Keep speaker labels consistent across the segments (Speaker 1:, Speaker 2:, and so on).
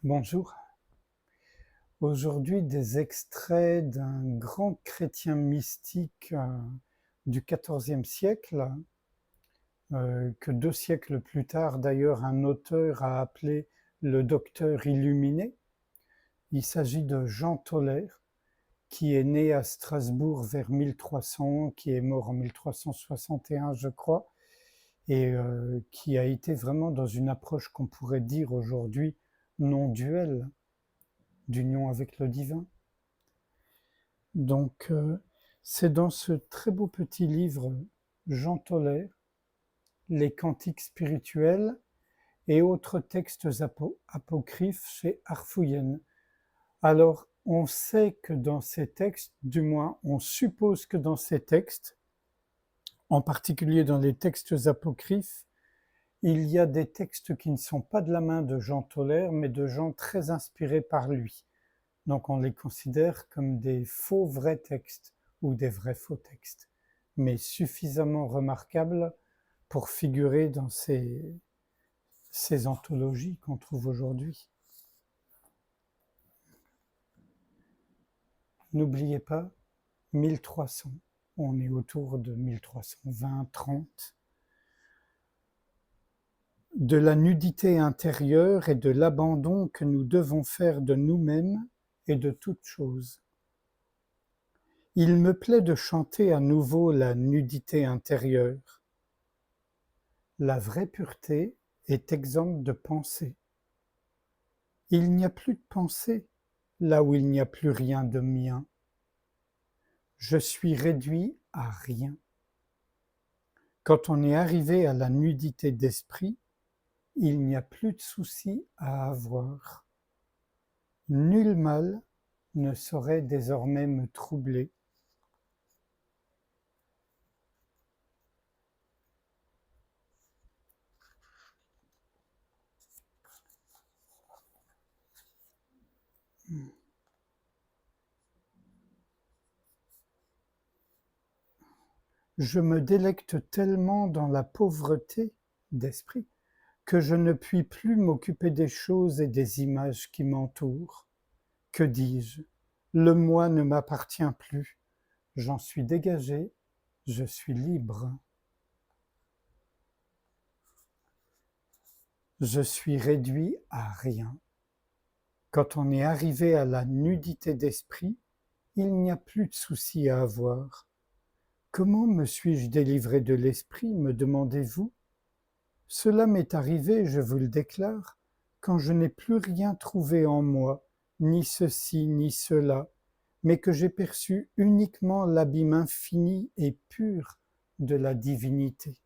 Speaker 1: Bonjour. Aujourd'hui, des extraits d'un grand chrétien mystique du XIVe siècle, que 2 siècles plus tard, d'ailleurs, un auteur a appelé le docteur illuminé. Il s'agit de Jean Toller, qui est né à Strasbourg vers 1300, qui est mort en 1361, je crois, et qui a été vraiment dans une approche qu'on pourrait dire aujourd'hui non duelle, d'union avec le divin. Donc, c'est dans ce très beau petit livre, Jean Toller, les cantiques spirituels et autres textes apocryphes chez Arfouyen. Alors, on sait que dans ces textes, du moins on suppose que dans ces textes, en particulier dans les textes apocryphes, il y a des textes qui ne sont pas de la main de Jean Toller, mais de gens très inspirés par lui. Donc on les considère comme des faux vrais textes ou des vrais faux textes, mais suffisamment remarquables pour figurer dans ces anthologies qu'on trouve aujourd'hui. N'oubliez pas, 1300, on est autour de 1320-30, de la nudité intérieure et de l'abandon que nous devons faire de nous-mêmes et de toutes choses. Il me plaît de chanter à nouveau la nudité intérieure. La vraie pureté est exempte de pensée. Il n'y a plus de pensée là où il n'y a plus rien de mien. Je suis réduit à rien. Quand on est arrivé à la nudité d'esprit, il n'y a plus de soucis à avoir. Nul mal ne saurait désormais me troubler. Je me délecte tellement dans la pauvreté d'esprit que je ne puis plus m'occuper des choses et des images qui m'entourent. Que dis-je? Le moi ne m'appartient plus. J'en suis dégagé, je suis libre. Je suis réduit à rien. Quand on est arrivé à la nudité d'esprit, il n'y a plus de soucis à avoir. Comment me suis-je délivré de l'esprit, me demandez-vous? Cela m'est arrivé, je vous le déclare, quand je n'ai plus rien trouvé en moi, ni ceci, ni cela, mais que j'ai perçu uniquement l'abîme infini et pur de la divinité.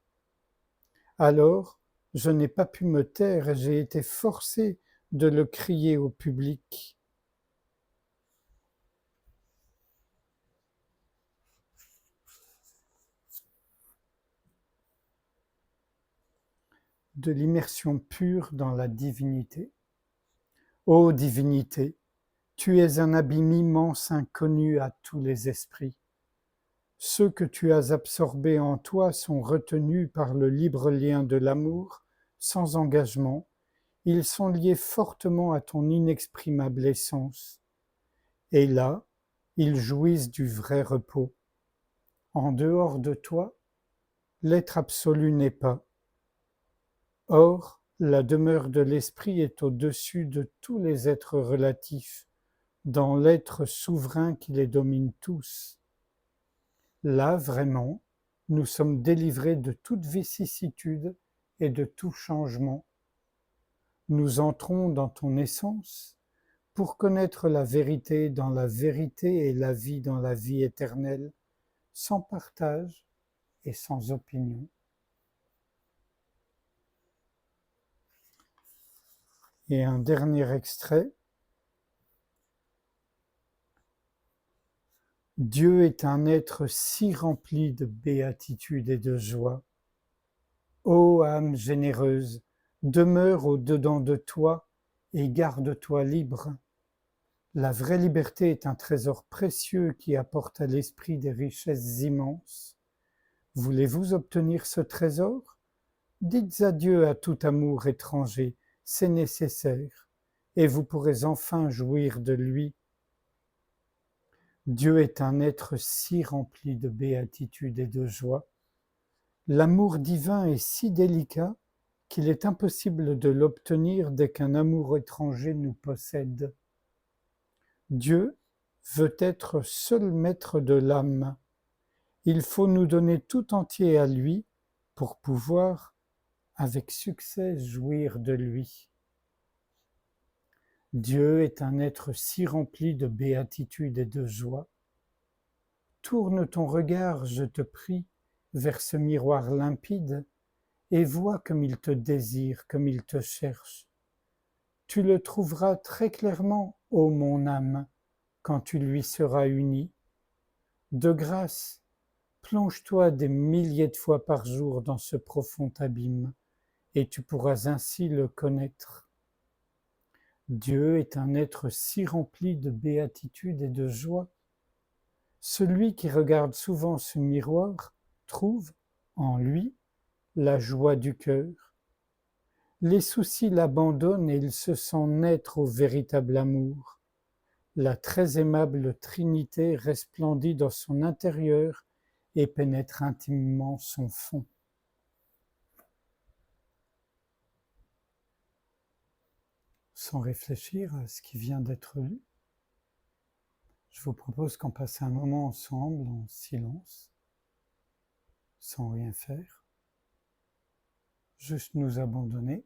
Speaker 1: Alors, je n'ai pas pu me taire et j'ai été forcé de le crier au public. De l'immersion pure dans la divinité. Ô divinité, tu es un abîme immense inconnu à tous les esprits. Ceux que tu as absorbés en toi sont retenus par le libre lien de l'amour, sans engagement. Ils sont liés fortement à ton inexprimable essence. Et là, ils jouissent du vrai repos. En dehors de toi, l'être absolu n'est pas. Or, la demeure de l'esprit est au-dessus de tous les êtres relatifs, dans l'être souverain qui les domine tous. Là, vraiment, nous sommes délivrés de toute vicissitude et de tout changement. Nous entrons dans ton essence pour connaître la vérité dans la vérité et la vie dans la vie éternelle, sans partage et sans opinion. Et un dernier extrait. Dieu est un être si rempli de béatitude et de joie. Ô âme généreuse, demeure au-dedans de toi et garde-toi libre. La vraie liberté est un trésor précieux qui apporte à l'esprit des richesses immenses. Voulez-vous obtenir ce trésor? Dites adieu à tout amour étranger, c'est nécessaire, et vous pourrez enfin jouir de lui. Dieu est un être si rempli de béatitude et de joie. L'amour divin est si délicat qu'il est impossible de l'obtenir dès qu'un amour étranger nous possède. Dieu veut être seul maître de l'âme. Il faut nous donner tout entier à lui pour pouvoir, avec succès, jouir de lui. Dieu est un être si rempli de béatitude et de joie. Tourne ton regard, je te prie, vers ce miroir limpide et vois comme il te désire, comme il te cherche. Tu le trouveras très clairement, ô mon âme, quand tu lui seras uni. De grâce, plonge-toi des milliers de fois par jour dans ce profond abîme, et tu pourras ainsi le connaître. Dieu est un être si rempli de béatitude et de joie. Celui qui regarde souvent ce miroir trouve, en lui, la joie du cœur. Les soucis l'abandonnent et il se sent naître au véritable amour. La très aimable Trinité resplendit dans son intérieur et pénètre intimement son fond. Sans réfléchir à ce qui vient d'être lu, je vous propose qu'on passe un moment ensemble en silence, sans rien faire, juste nous abandonner.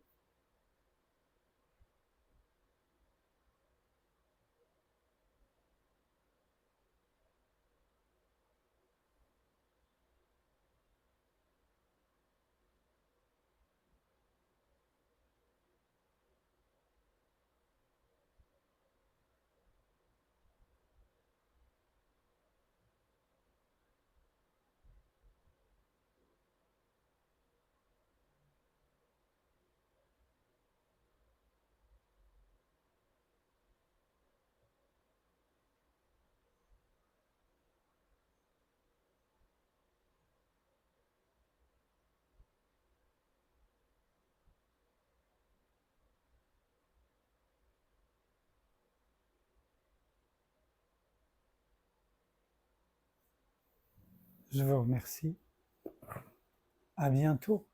Speaker 1: Je vous remercie. À bientôt.